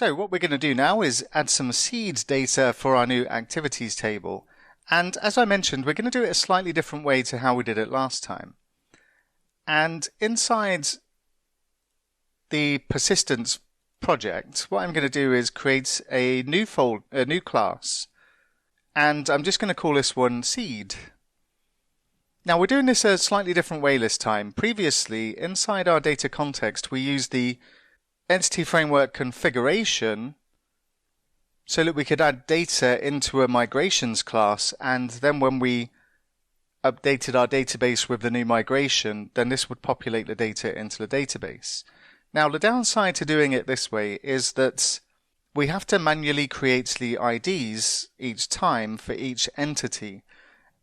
So what we're going to do now is add some seed data for our new activities table. And as I mentioned, we're going to do it a slightly different way to how we did it last time. And inside the persistence project, what I'm going to do is create a new class. And I'm just going to call this one seed. Now we're doing this a slightly different way this time. Previously, inside our data context, we used the Entity Framework configuration so that we could add data into a migrations class, and then when we updated our database with the new migration, then this would populate the data into the database. Now the downside to doing it this way is that we have to manually create the IDs each time for each entity.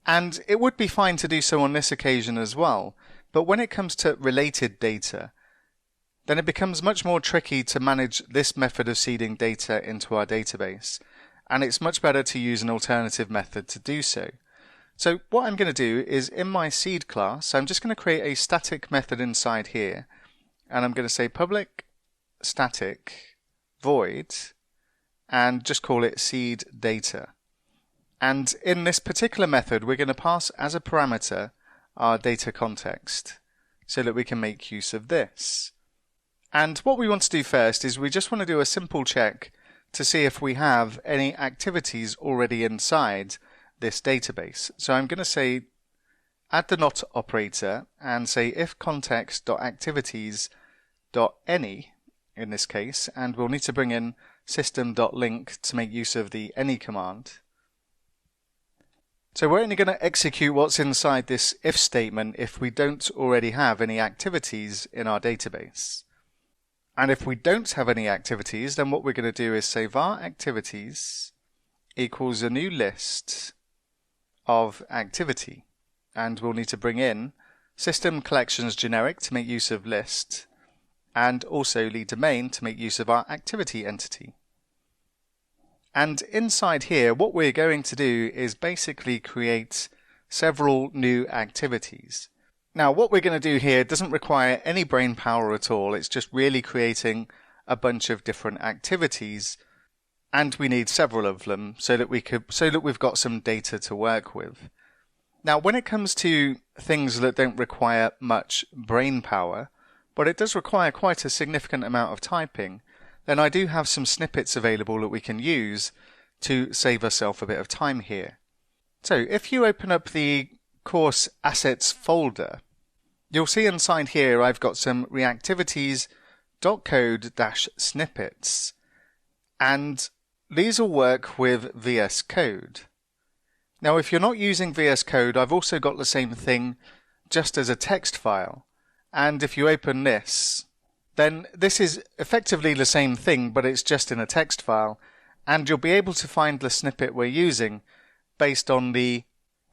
And it would be fine to do so on this occasion as well, but when it comes to related data, then it becomes much more tricky to manage this method of seeding data into our database, and it's much better to use an alternative method to do so. So what I'm going to do is in my seed class, I'm just going to create a static method inside here, and I'm going to say public static void and just call it seed data. And in this particular method, we're going to pass as a parameter our data context so that we can make use of this. And what we want to do first is we just want to do a simple check to see if we have any activities already inside this database. So I'm going to say add the not operator and say if context.activities.any in this case, and we'll need to bring in system.link to make use of the any command. So we're only going to execute what's inside this if statement if we don't already have any activities in our database. And if we don't have any activities, then what we're going to do is say var activities equals a new list of activity. And we'll need to bring in system collections generic to make use of list, and also the domain to make use of our activity entity. And inside here, what we're going to do is basically create several new activities. Now, what we're going to do here doesn't require any brain power at all. It's just really creating a bunch of different activities, and we need several of them so that we've got some data to work with. Now, when it comes to things that don't require much brain power, but it does require quite a significant amount of typing, then I do have some snippets available that we can use to save ourselves a bit of time here. So if you open up the course assets folder, you'll see inside here I've got some reactivities.code-snippets, and these will work with VS Code. Now if you're not using VS Code, I've also got the same thing just as a text file, and if you open this, then this is effectively the same thing, but it's just in a text file, and you'll be able to find the snippet we're using based on the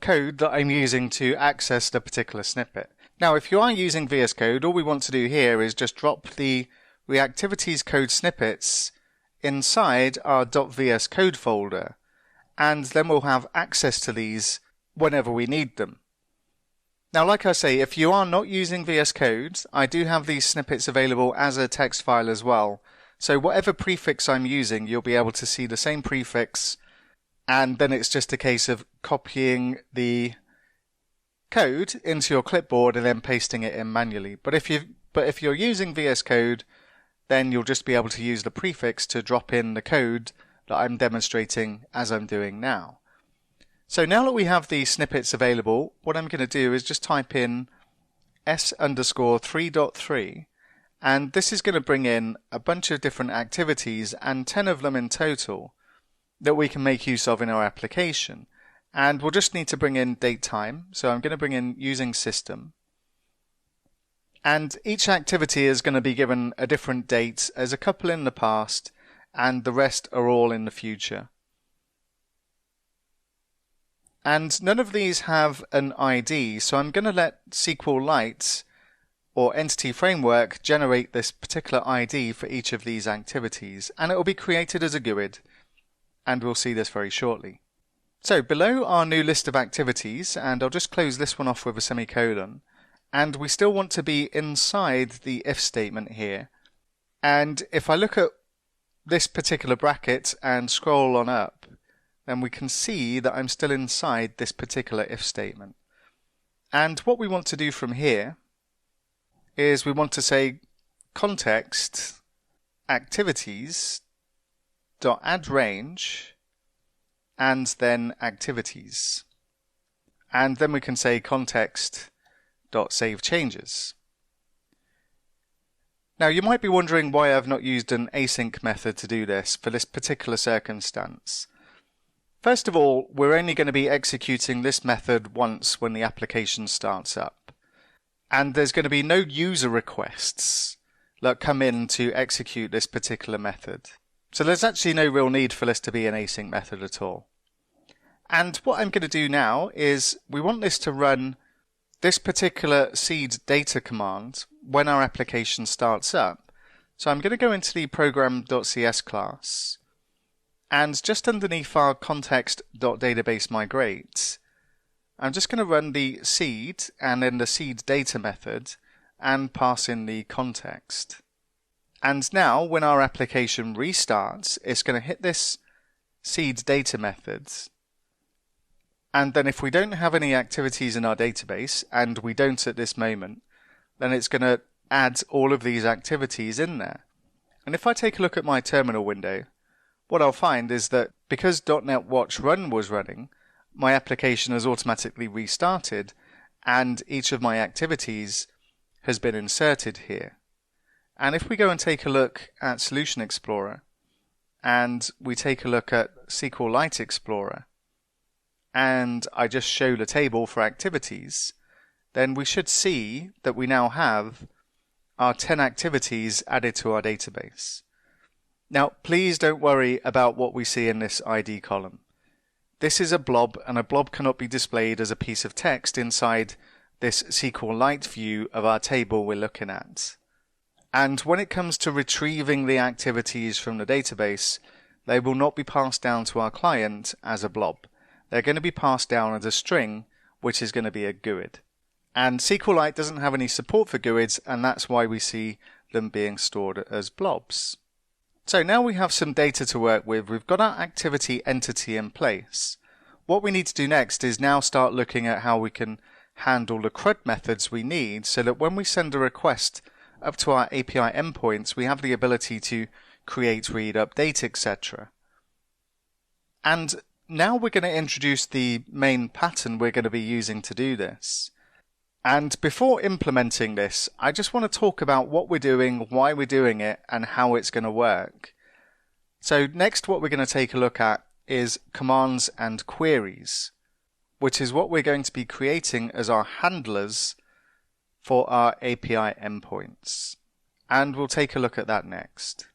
code that I'm using to access the particular snippet. Now, if you are using VS Code, all we want to do here is just drop the reactivities code snippets inside our .vs code folder, and then we'll have access to these whenever we need them. Now, like I say, if you are not using VS Code, I do have these snippets available as a text file as well. So whatever prefix I'm using, you'll be able to see the same prefix, and then it's just a case of copying the code into your clipboard and then pasting it in manually. But if you're using VS Code, then you'll just be able to use the prefix to drop in the code that I'm demonstrating as I'm doing now. So now that we have the snippets available, what I'm going to do is just type in s_3.3, and this is going to bring in a bunch of different activities, and 10 of them in total, that we can make use of in our application. And we'll just need to bring in date time, so I'm going to bring in using system. And each activity is going to be given a different date, as a couple in the past, and the rest are all in the future. And none of these have an ID, so I'm going to let SQLite or Entity Framework generate this particular ID for each of these activities, and it will be created as a GUID, and we'll see this very shortly. So below our new list of activities, and I'll just close this one off with a semicolon, and we still want to be inside the if statement here. And if I look at this particular bracket and scroll on up, then we can see that I'm still inside this particular if statement. And what we want to do from here is we want to say context activities dot add range and then activities. And then we can say context dot save changes. Now you might be wondering why I've not used an async method to do this for this particular circumstance. First of all, we're only going to be executing this method once when the application starts up. And there's going to be no user requests that come in to execute this particular method. So there's actually no real need for this to be an async method at all. And what I'm going to do now is we want this to run this particular seed data command when our application starts up. So I'm going to go into the program.cs class, and just underneath our context.databaseMigrate, I'm just going to run the seed and then the seed data method and pass in the context. And now when our application restarts, it's going to hit this seed data method. And then if we don't have any activities in our database, and we don't at this moment, then it's going to add all of these activities in there. And if I take a look at my terminal window, what I'll find is that because .NET Watch Run was running, my application has automatically restarted and each of my activities has been inserted here. And if we go and take a look at Solution Explorer and we take a look at SQLite Explorer and I just show the table for activities, then we should see that we now have our 10 activities added to our database. Now, please don't worry about what we see in this ID column. This is a blob, and a blob cannot be displayed as a piece of text inside this SQLite view of our table we're looking at. And when it comes to retrieving the activities from the database, they will not be passed down to our client as a blob. They're going to be passed down as a string, which is going to be a GUID. And SQLite doesn't have any support for GUIDs, and that's why we see them being stored as blobs. So now we have some data to work with. We've got our activity entity in place. What we need to do next is now start looking at how we can handle the CRUD methods we need so that when we send a request up to our API endpoints, we have the ability to create, read, update, etc. And now we're going to introduce the main pattern we're going to be using to do this. And before implementing this, I just want to talk about what we're doing, why we're doing it, and how it's going to work. So next what we're going to take a look at is commands and queries, which is what we're going to be creating as our handlers for our API endpoints. And we'll take a look at that next.